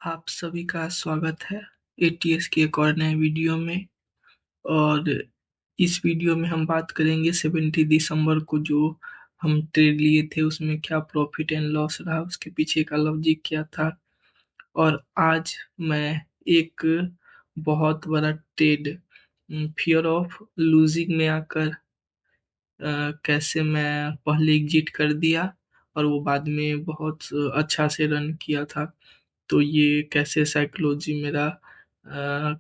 आप सभी का स्वागत है एटीएस के एक और नए वीडियो में। और इस वीडियो में हम बात करेंगे 70 दिसंबर को जो हम ट्रेड लिए थे उसमें क्या प्रॉफिट एंड लॉस रहा, उसके पीछे का लॉजिक क्या था। और आज मैं एक बहुत बड़ा ट्रेड फियर ऑफ लूजिंग में आकर कैसे मैं पहले एग्जिट कर दिया और वो बाद में बहुत अच्छा से रन किया था, तो ये कैसे साइकोलॉजी मेरा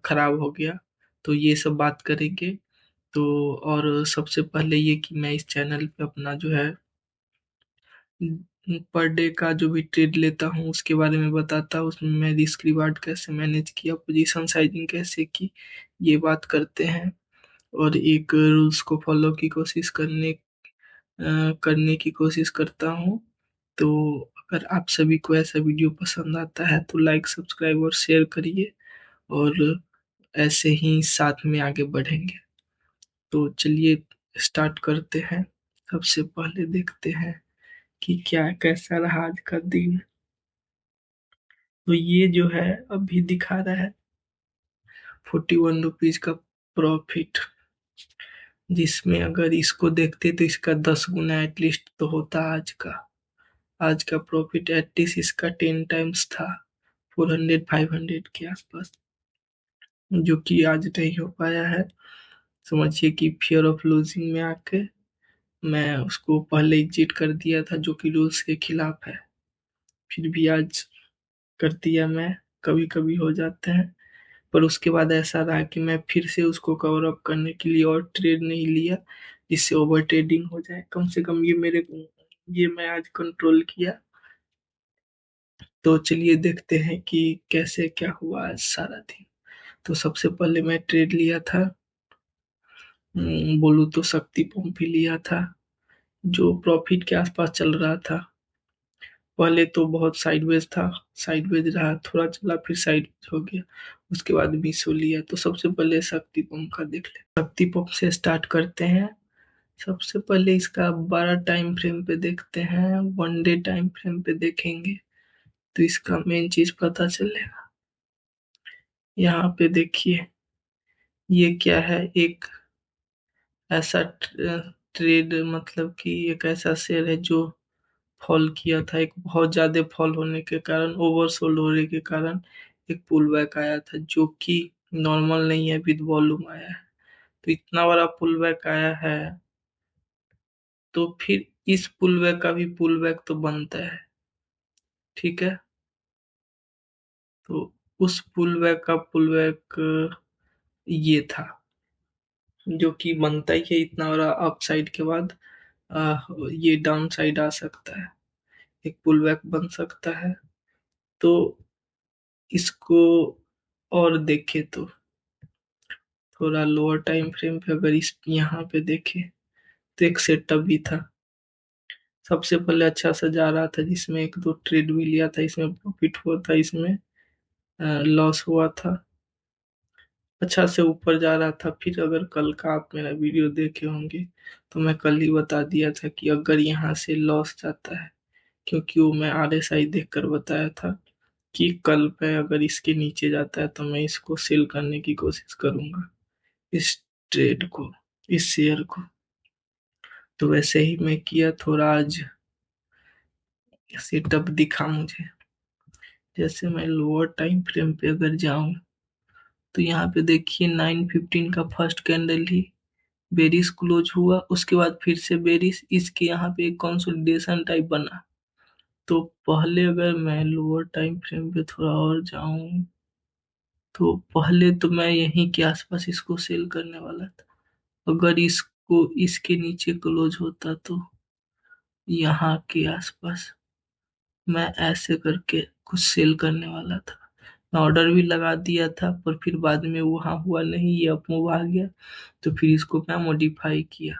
खराब हो गया, तो ये सब बात करेंगे। तो और सबसे पहले ये कि मैं इस चैनल पे अपना जो है पर डे का जो भी ट्रेड लेता हूँ उसके बारे में बताता हूँ, उसमें मैं रिस्क रिवार्ड कैसे मैनेज किया, पोजीशन साइजिंग कैसे की, ये बात करते हैं। और एक रूल्स को फॉलो की कोशिश करने की कोशिश करता हूँ। तो अगर आप सभी को ऐसा वीडियो पसंद आता है तो लाइक सब्सक्राइब और शेयर करिए, और ऐसे ही साथ में आगे बढ़ेंगे। तो चलिए स्टार्ट करते हैं। सबसे पहले देखते हैं कि क्या कैसा रहा आज का दिन। तो ये जो है अभी दिखा रहा है 41 रुपीज का प्रॉफिट, जिसमें अगर इसको देखते तो इसका 10 गुना एटलीस्ट तो होता आज का प्रॉफिट एटलीस्ट इसका 10 टाइम्स था, 400-500 के आसपास, जो कि आज नहीं हो पाया है। समझिए कि फियर ऑफ लूजिंग में आके मैं उसको पहले एग्जिट कर दिया था, जो कि रूल्स के खिलाफ है। फिर भी आज कर दिया मैं, कभी कभी हो जाते हैं। पर उसके बाद ऐसा रहा कि मैं फिर से उसको कवर अप करने के लिए और ट्रेड नहीं लिया जिससे ओवर ट्रेडिंग हो जाए। कम से कम ये मैं आज कंट्रोल किया। तो चलिए देखते हैं कि कैसे क्या हुआ आज सारा दिन। तो सबसे पहले मैं ट्रेड लिया था, बोलूँ तो शक्ति पंप भी लिया था, जो प्रॉफिट के आसपास चल रहा था। पहले तो बहुत साइडवेज था, साइडवेज रहा, थोड़ा चला फिर साइडवेज हो गया, उसके बाद मिस हो लिया। तो सबसे पहले शक्ति पंप का देख ले, शक्ति पंप से स्टार्ट करते हैं। सबसे पहले इसका 12 टाइम फ्रेम पे देखते हैं, 1 डे टाइम फ्रेम पे देखेंगे तो इसका मेन चीज पता चलेगा। यहाँ पे देखिए ये क्या है, एक ऐसा ट्रेड, मतलब कि एक ऐसा शेयर है जो फॉल किया था, एक बहुत ज्यादा फॉल होने के कारण, ओवरसोल्ड होने के कारण एक पुल बैक आया था, जो कि नॉर्मल नहीं है, विद वॉल्यूम आया है। तो इतना बड़ा पुल बैक आया है, तो फिर इस पुल बैक का भी पुल बैक तो बनता है, ठीक है। तो उस पुल बैक का पुल बैक ये था, जो कि बनता ही है। इतना बड़ा अप साइड के बाद ये डाउन साइड आ सकता है, एक पुल बैक बन सकता है। तो इसको और देखे तो थोड़ा लोअर टाइम फ्रेम पे अगर इस यहाँ पे देखे तो एक सेटअप भी था। सबसे पहले अच्छा सा जा रहा था, जिसमें एक दो ट्रेड भी लिया था, इसमें प्रॉफिट हुआ था, इसमें लॉस हुआ था। अच्छा से ऊपर जा रहा था। फिर अगर कल का आप मेरा वीडियो देखे होंगे तो मैं कल ही बता दिया था कि अगर यहाँ से लॉस जाता है, क्योंकि वो मैं RSI देख कर बताया था कि कल पे अगर इसके नीचे जाता है तो मैं इसको सेल करने की कोशिश करूंगा, इस ट्रेड को, इस शेयर को। तो वैसे ही मैं किया, थोड़ा आज सेटअप दिखा मुझे। जैसे मैं लोअर टाइम फ्रेम पे अगर जाऊं तो यहाँ पे देखिए 9:15 का फर्स्ट कैंडल ही बेरिश क्लोज हुआ, उसके बाद फिर से बेरिश, इसके यहाँ पे एक कंसोलिडेशन टाइप बना। तो पहले अगर मैं लोअर टाइम फ्रेम पे थोड़ा और जाऊं तो पहले तो मैं यहीं के आसपास इसको सेल करने वाला था। अगर इसको इसके नीचे क्लोज होता तो यहाँ के आसपास मैं ऐसे करके कुछ सेल करने वाला था। मैं ऑर्डर भी लगा दिया था, पर फिर बाद में वहाँ हुआ नहीं, ये अप मूव आ गया, तो फिर इसको मैं मॉडिफाई किया।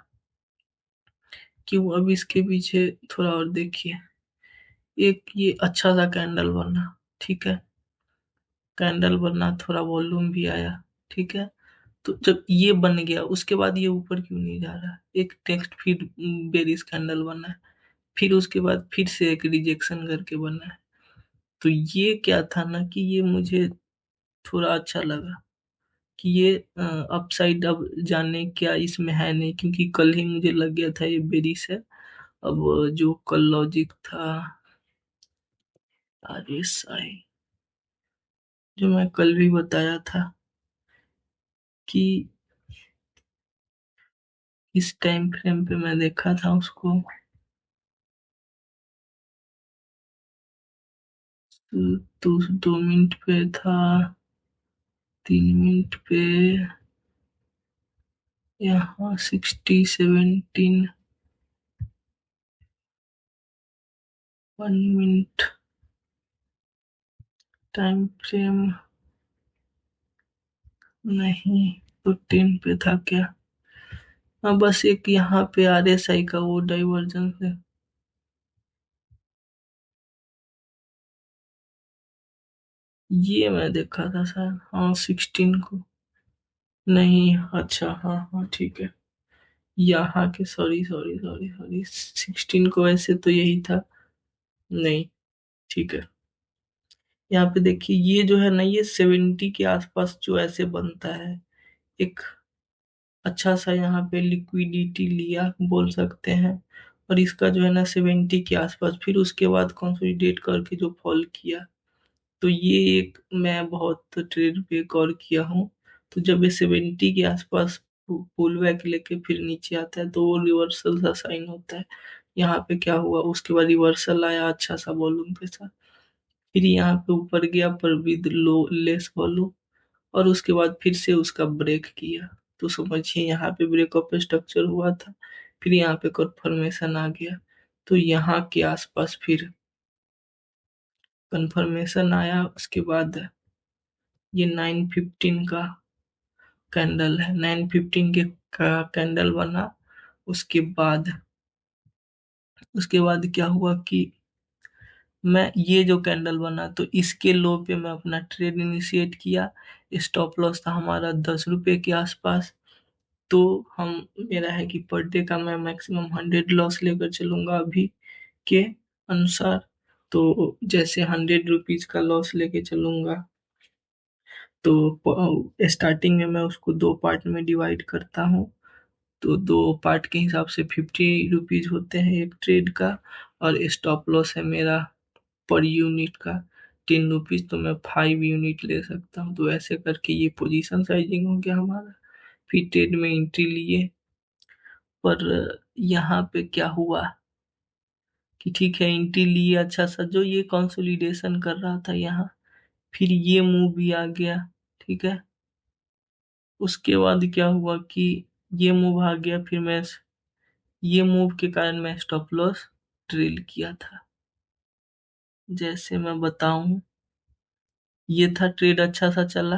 क्यों, अब इसके पीछे थोड़ा और देखिए, एक ये अच्छा सा कैंडल बना, ठीक है, कैंडल बना, थोड़ा वॉल्यूम भी आया, ठीक है। तो जब ये बन गया उसके बाद ये ऊपर क्यों नहीं जा रहा, एक टेक्स्ट फिर बेरिश कैंडल बना है, फिर उसके बाद फिर से एक रिजेक्शन करके बना है। तो ये क्या था ना कि ये मुझे थोड़ा अच्छा लगा कि ये अपसाइड अब जाने क्या इसमें है नहीं, क्योंकि कल ही मुझे लग गया था ये बेरिस है। अब जो कल लॉजिक था RSI, जो मैं कल भी बताया था कि इस टाइम फ्रेम पे मैं देखा था उसको, तो 2 मिनट पे था, 3 मिनट पे यहाँ 60 17, 1 मिनट टाइम फ्रेम नहीं, तो 10 पे था क्या? हाँ, बस एक यहाँ पे RSI का वो डाइवर्जेंस है। ये मैं देखा था सर, हाँ 16 को। नहीं, अच्छा, हाँ हाँ ठीक है। यहाँ के, सॉरी सॉरी सॉरी सॉरी, 16 को ऐसे तो यही था। नहीं, ठीक है। यहाँ पे देखिए ये जो है ना, ये 70 के आसपास जो ऐसे बनता है, एक अच्छा सा यहाँ पे लिक्विडिटी लिया बोल सकते हैं। और इसका जो है ना 70 के आसपास, फिर उसके बाद कंसोलिडेट करके जो फॉल किया, तो ये एक मैं बहुत ट्रेड पे गौर किया हूँ। तो जब ये 70 के आसपास पुल बैक लेके फिर नीचे आता है, तो वो रिवर्सल का साइन होता है। यहाँ पे क्या हुआ, उसके बाद रिवर्सल आया अच्छा सा वॉल्यूम के साथ, फिर यहाँ पे ऊपर गया पर विद लो लेस वॉल्यूम, और उसके बाद फिर से उसका ब्रेक किया। तो समझिए यहाँ पे ब्रेकअप स्ट्रक्चर हुआ था, फिर यहाँ पे कंफर्मेशन आ गया। तो यहाँ के आसपास फिर कंफर्मेशन आया, उसके बाद ये 9:15 का कैंडल है, 9:15 के का कैंडल बना। उसके बाद उसके बाद क्या हुआ कि मैं ये जो कैंडल बना, तो इसके लो पे मैं अपना ट्रेड इनिशिएट किया। स्टॉप लॉस था हमारा 10 रुपए के आसपास। तो हम मेरा है कि पर डे का मैं मैक्सिमम 100 लॉस लेकर चलूंगा अभी के अनुसार। तो जैसे 100 रुपीज का लॉस लेके चलूंगा, तो स्टार्टिंग में मैं उसको 2 पार्ट में डिवाइड करता हूँ। तो 2 पार्ट के हिसाब से 50 रुपीज होते हैं एक ट्रेड का। और स्टॉप लॉस है मेरा पर यूनिट का 10 रुपीज, तो मैं 5 यूनिट ले सकता हूँ। तो ऐसे करके ये पोजीशन साइजिंग हो गया हमारा। फिर ट्रेड में एंट्री लिए, पर यहाँ पे क्या हुआ कि ठीक है एंट्री लिए अच्छा सा, जो ये कंसोलिडेशन कर रहा था यहाँ, फिर ये मूव भी आ गया। ठीक है, उसके बाद क्या हुआ कि ये मूव आ गया, फिर मैं ये मूव के कारण मैं स्टॉप लॉस ड्रिल किया था। जैसे मैं बताऊं, ये था ट्रेड अच्छा सा चला,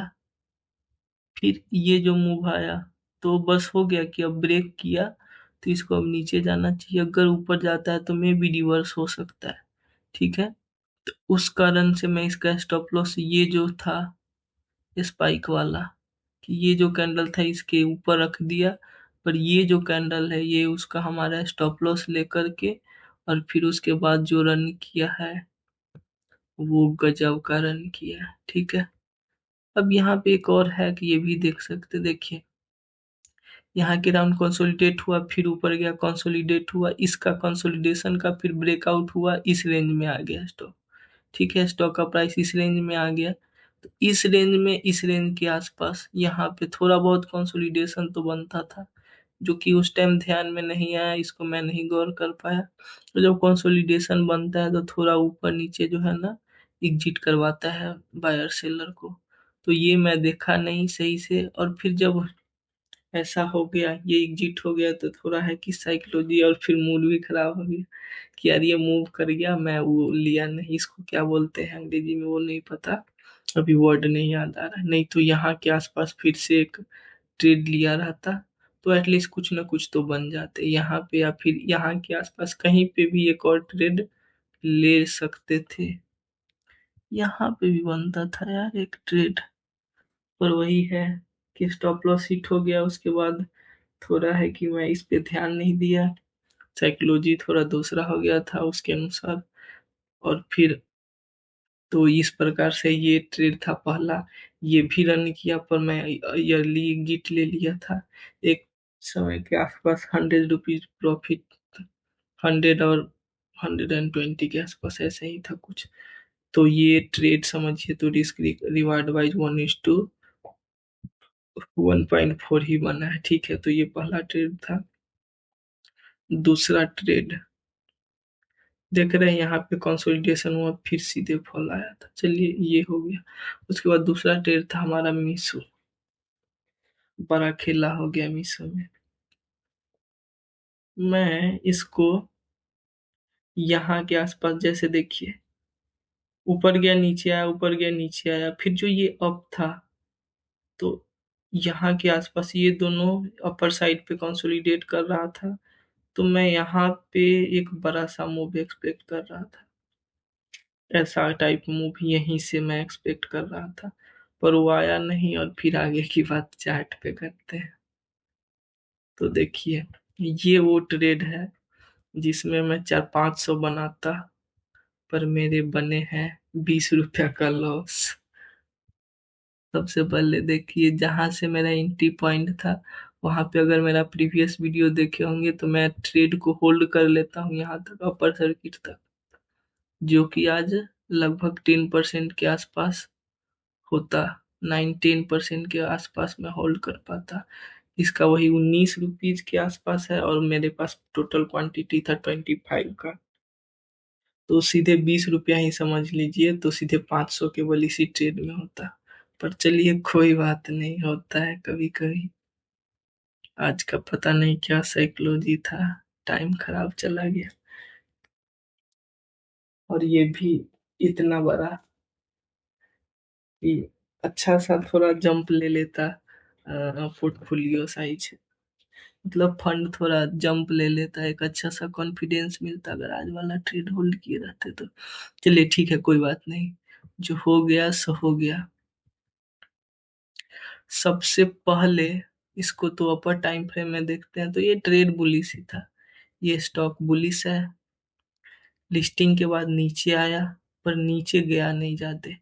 फिर ये जो मूव आया, तो बस हो गया कि अब ब्रेक किया, तो इसको अब नीचे जाना चाहिए। अगर ऊपर जाता है तो मे भी रिवर्स हो सकता है। ठीक है, तो उस कारण से मैं इसका स्टॉप लॉस ये जो था स्पाइक वाला, कि ये जो कैंडल था इसके ऊपर रख दिया। पर ये जो कैंडल है ये उसका हमारा स्टॉप लॉस लेकर के, और फिर उसके बाद जो रन किया है वो गजब का रन किया है। ठीक है, अब यहाँ पे एक और है कि ये भी देख सकते, देखिए यहाँ के राउंड कंसोलिडेट हुआ, फिर ऊपर गया कंसोलिडेट हुआ, इसका कंसोलिडेशन का फिर ब्रेकआउट हुआ, इस रेंज में आ गया स्टॉक। ठीक है, स्टॉक का प्राइस इस रेंज में आ गया। तो इस रेंज में, इस रेंज के आसपास यहाँ पे थोड़ा बहुत कंसोलिडेशन तो बनता था, जो कि उस टाइम ध्यान में नहीं आया, इसको मैं नहीं गौर कर पाया। तो जब कंसोलिडेशन बनता है तो थोड़ा ऊपर नीचे जो है ना एग्जिट करवाता है बायर सेलर को। तो ये मैं देखा नहीं सही से, और फिर जब ऐसा हो गया, ये एग्जिट हो गया, तो थोड़ा है कि साइकोलॉजी, और फिर मूड भी खराब हो गया कि यार ये मूव कर गया, मैं वो लिया नहीं, इसको क्या बोलते हैं अंग्रेजी में वो नहीं पता, अभी वर्ड नहीं याद आ रहा। नहीं तो यहाँ के आसपास फिर से एक ट्रेड लिया रहता, तो एटलीस्ट कुछ ना कुछ तो बन जाते यहाँ पे, या फिर यहाँ के आसपास कहीं पे भी एक और ट्रेड ले सकते थे। यहाँ पे भी बनता था यार एक ट्रेड, पर वही है कि स्टॉप लॉस हिट हो गया। उसके बाद थोड़ा है कि मैं इस पे ध्यान नहीं दिया, साइकोलॉजी थोड़ा दूसरा हो गया था उसके अनुसार। और फिर तो इस प्रकार से ये ट्रेड था पहला। ये भी रन किया पर मैं ईयरली गिट ले लिया था। एक समय के आसपास 100 रुपीज प्रॉफिट, 100 और 120 के आसपास ऐसे ही था कुछ। तो ये ट्रेड समझिए तो रिस्क रिवार्ड वाइज 1:1.4 ही बना है। ठीक है, तो ये पहला ट्रेड था। दूसरा ट्रेड देख रहे हैं यहाँ पे कंसोलिडेशन हुआ, फिर सीधे फॉल आया था। चलिए ये हो गया। उसके बाद दूसरा ट्रेड था हमारा मीशो। बड़ा खेला हो गया मीशो में। मैं इसको यहाँ के आसपास जैसे देखिए, ऊपर गया नीचे आया, ऊपर गया नीचे आया, फिर जो ये अप था, तो यहाँ के आसपास ये दोनों अपर साइड पे कंसोलिडेट कर रहा था। तो मैं यहाँ पे एक बड़ा सा मूव एक्सपेक्ट कर रहा था। ऐसा टाइप मूव यहीं से मैं एक्सपेक्ट कर रहा था, पर वो आया नहीं। और फिर आगे की बात चार्ट पे करते हैं। तो देखिए, ये वो ट्रेड है जिसमें मैं 400-500 बनाता, पर मेरे बने हैं 20 रुपया का लॉस। सबसे पहले देखिए, जहां से मेरा एंट्री पॉइंट था, वहां पे अगर मेरा प्रीवियस वीडियो देखे होंगे तो मैं ट्रेड को होल्ड कर लेता हूँ यहाँ तक, अपर सर्किट तक, जो कि आज लगभग 10% के आसपास होता। 9-10% के आसपास में होल्ड कर पाता। इसका वही 19 रुपीज के आसपास है, और मेरे पास टोटल क्वांटिटी था 25 का। तो सीधे 20 रुपया ही समझ लीजिए, तो सीधे 500 केवल इसी ट्रेड में होता। पर चलिए कोई बात नहीं, होता है कभी कभी। आज का पता नहीं क्या साइकोलॉजी था, टाइम खराब चला गया। और ये भी इतना बड़ा कि अच्छा सा थोड़ा जंप ले लेता, पोर्टफोलियो साइज, मतलब फंड थोड़ा जंप ले लेता, एक अच्छा सा कॉन्फिडेंस मिलता अगर आज वाला ट्रेड होल्ड किए रहते तो। चलिए ठीक है, कोई बात नहीं, जो हो गया सो हो गया। सबसे पहले इसको तो अपर टाइम फ्रेम में देखते हैं, तो ये ट्रेड बुलिश ही था। ये स्टॉक बुलिश है। लिस्टिंग के बाद नीचे आया, पर नीचे गया नहीं जाते।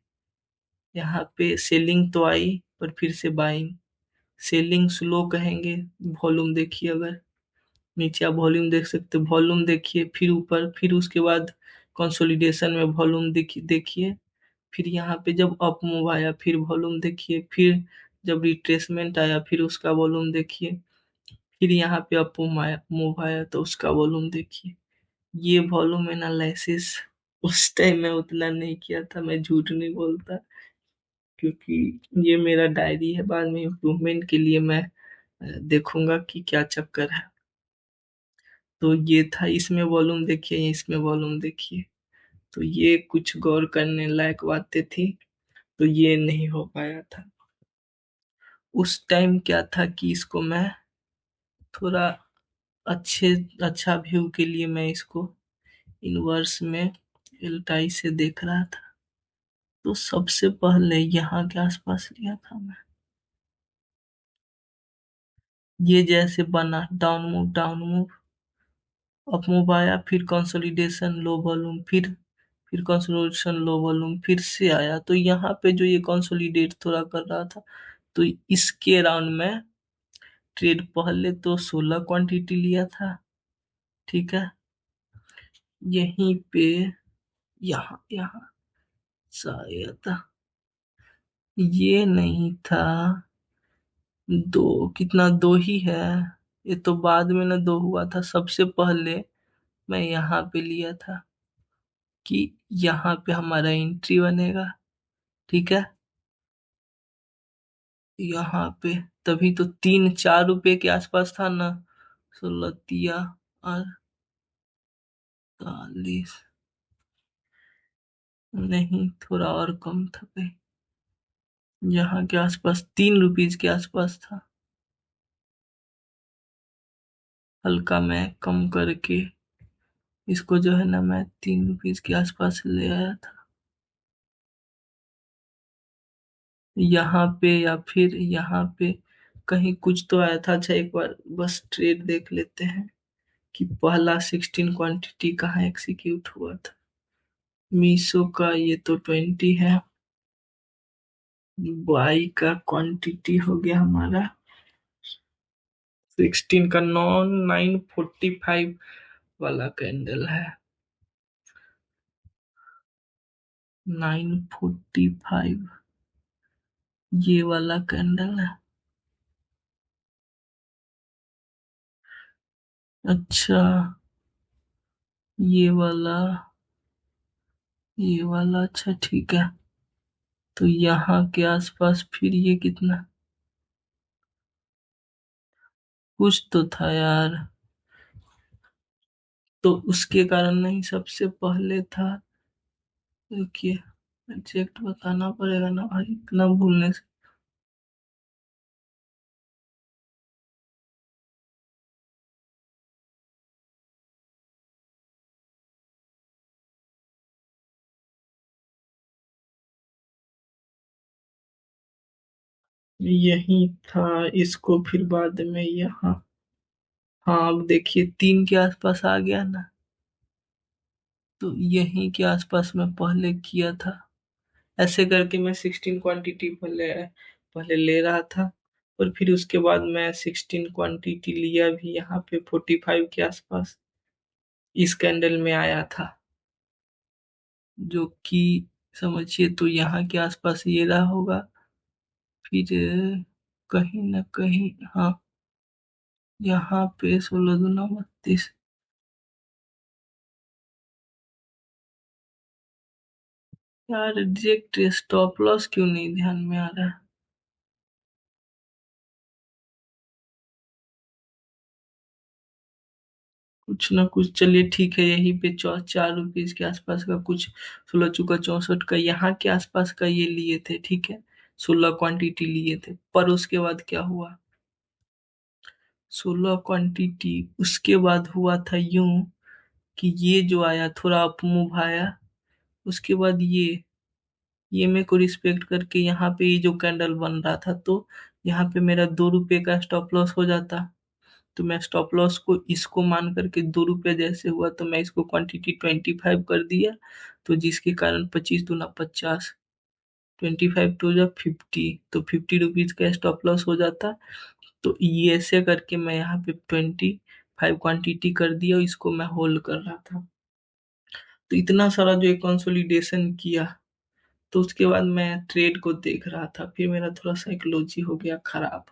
यहाँ पे सेलिंग तो आई, पर फिर से बाइंग। सेलिंग स्लो कहेंगे। वॉल्यूम देखिए, अगर नीचे आप वॉल्यूम देख सकते, वॉल्यूम देखिए, फिर ऊपर, फिर उसके बाद कंसोलिडेशन में वॉल्यूम देखिए। फिर यहाँ पे जब अप मूव आया, फिर वॉल्यूम देखिए, फिर जब रिट्रेसमेंट आया, फिर उसका वॉल्यूम देखिए, फिर यहाँ पे अप मूव आया तो उसका वॉल्यूम देखिए। ये वॉल्यूम एनालिसिस उस टाइम में उतना नहीं किया था, मैं झूठ नहीं बोलता, क्योंकि ये मेरा डायरी है। बाद में इम्प्रूवमेंट के लिए मैं देखूंगा कि क्या चक्कर है। तो ये था, इसमें वॉल्यूम देखिए, इसमें वॉल्यूम देखिए। तो ये कुछ गौर करने लायक बातें थी, तो ये नहीं हो पाया था। उस टाइम क्या था कि इसको मैं थोड़ा अच्छे अच्छा व्यू के लिए मैं इसको इनवर्स में एल्टाई से देख रहा था। तो सबसे पहले यहाँ के आसपास लिया था मैं। ये जैसे बना डाउन मूव, अप मूव आया, फिर कंसोलिडेशन लो वॉल्यूम, फिर कंसोलिडेशन लो वॉल्यूम, फिर से आया। तो यहाँ पे जो ये कंसोलिडेट थोड़ा कर रहा था, तो इसके राउंड में ट्रेड पहले तो 16 क्वांटिटी लिया था। ठीक है, यहीं पे, यहाँ यहाँ शायद ये नहीं था। दो कितना, दो ही है। ये तो बाद में ना दो हुआ था, सबसे पहले मैं यहाँ पे लिया था कि यहाँ पे हमारा एंट्री बनेगा। ठीक है, यहाँ पे तभी तो 3-4 रुपए के आसपास था ना। 16 48, नहीं थोड़ा और कम था भाई, यहाँ के आसपास 3 रुपीज के आसपास था। हल्का मैं कम करके इसको जो है ना, मैं 3 रुपीज के आसपास ले आया था। यहाँ पे या फिर यहाँ पे कहीं कुछ तो आया था। अच्छा, एक बार बस ट्रेड देख लेते हैं कि पहला 16 क्वांटिटी कहाँ एग्जीक्यूट हुआ था। मीशो का ये तो 20 है। बाई का क्वांटिटी हो गया हमारा 16 का। नॉन 945 वाला कैंडल है। 945 ये वाला कैंडल है। अच्छा, ये वाला, ये वाला, अच्छा ठीक है। तो यहाँ के आसपास फिर ये कितना, कुछ तो था यार। तो उसके कारण नहीं, सबसे पहले था। देखिए, एग्जैक्ट बताना पड़ेगा ना भाई, इतना भूलने से। यही था। इसको फिर बाद में यहाँ, हाँ अब देखिए 3 के आसपास आ गया ना। तो यहीं के आसपास मैं पहले किया था। ऐसे करके मैं 16 क्वांटिटी पहले पहले ले रहा था। और फिर उसके बाद मैं 16 क्वांटिटी लिया भी यहाँ पे 45 के आसपास इस कैंडल में आया था। जो कि समझिए तो यहाँ के आसपास ये रहा होगा। फिर कहीं ना कहीं, हाँ, यहाँ पे 16 दूना 32। यार एग्जैक्ट स्टॉप लॉस क्यों नहीं ध्यान में आ रहा। कुछ ना कुछ, चलिए ठीक है, यहीं पे 4 रुपीज के आसपास का कुछ। 16 चुका 64 का यहाँ के आसपास का ये लिए थे, ठीक है। 16 क्वांटिटी लिए थे, पर उसके बाद क्या हुआ। 16 क्वांटिटी उसके बाद हुआ था यूं कि ये जो आया थोड़ा अप मूव आया। उसके बाद ये मेरे को रिस्पेक्ट करके यहाँ पे ये जो कैंडल बन रहा था, तो यहाँ पे मेरा 2 रुपए का स्टॉप लॉस हो जाता। तो मैं स्टॉप लॉस को इसको मान करके 2 रुपए जैसे हुआ तो मैं इसको क्वांटिटी 25 कर दिया। तो जिसके कारण 25 दूना 50, 25 टू जा 50, तो 50 रुपीज का स्टॉप लॉस हो जाता। तो ये ऐसे करके मैं यहाँ पे 25 क्वांटिटी कर दिया और इसको मैं होल्ड कर रहा था। तो इतना सारा जो कंसोलिडेशन किया, तो उसके बाद मैं ट्रेड को देख रहा था, फिर मेरा थोड़ा साइकोलॉजी हो गया खराब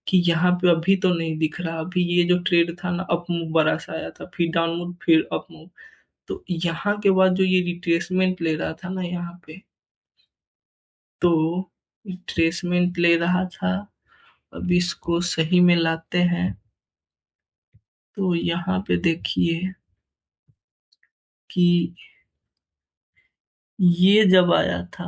कि यहाँ पे अभी तो नहीं दिख रहा। अभी ये जो ट्रेड था ना, अप मूव बड़ा सा आया था, फिर डाउन मूव, फिर अप मूव। तो यहाँ के बाद जो ये रिट्रेसमेंट ले रहा था ना यहाँ पे, तो रिट्रेसमेंट ले रहा था। अब इसको सही में लाते हैं। तो यहाँ पे देखिए कि ये जब आया था,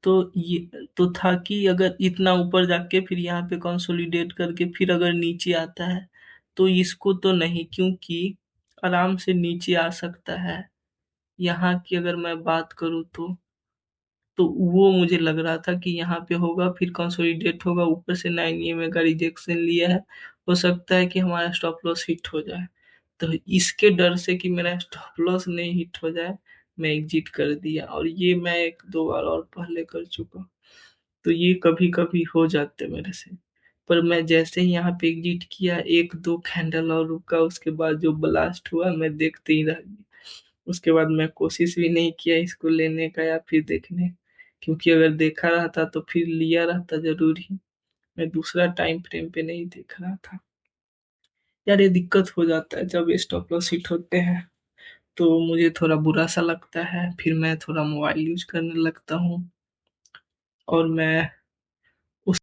तो ये तो था कि अगर इतना ऊपर जाके फिर यहाँ पे कंसोलिडेट करके फिर अगर नीचे आता है, तो इसको तो नहीं, क्योंकि आराम से नीचे आ सकता है। यहाँ की अगर मैं बात करूँ तो वो मुझे लग रहा था कि यहाँ पे होगा, फिर कंसोलिडेट होगा, ऊपर से 9 EMA का रिजेक्शन लिया है। हो सकता है कि हमारा स्टॉप लॉस हिट हो जाए। तो इसके डर से कि मेरा स्टॉप लॉस नहीं हिट हो जाए, मैं एग्जिट कर दिया। और ये मैं 1 2 बार और पहले कर चुका। तो ये कभी कभी हो जाते मेरे से। पर मैं जैसे ही यहाँ पे एग्जिट किया, 1 2 कैंडल और रुका, उसके बाद जो ब्लास्ट हुआ मैं देखते ही रह गया। उसके बाद मैं कोशिश भी नहीं किया इसको लेने का या फिर देखने, क्योंकि अगर देखा रहता तो फिर लिया रहता जरूर ही। मैं दूसरा टाइम फ्रेम पे नहीं देख रहा था। यार ये दिक्कत हो जाता है जब स्टॉप लॉस हिट होते हैं। तो मुझे थोड़ा बुरा सा लगता है, फिर मैं थोड़ा मोबाइल यूज करने लगता हूँ। और मैं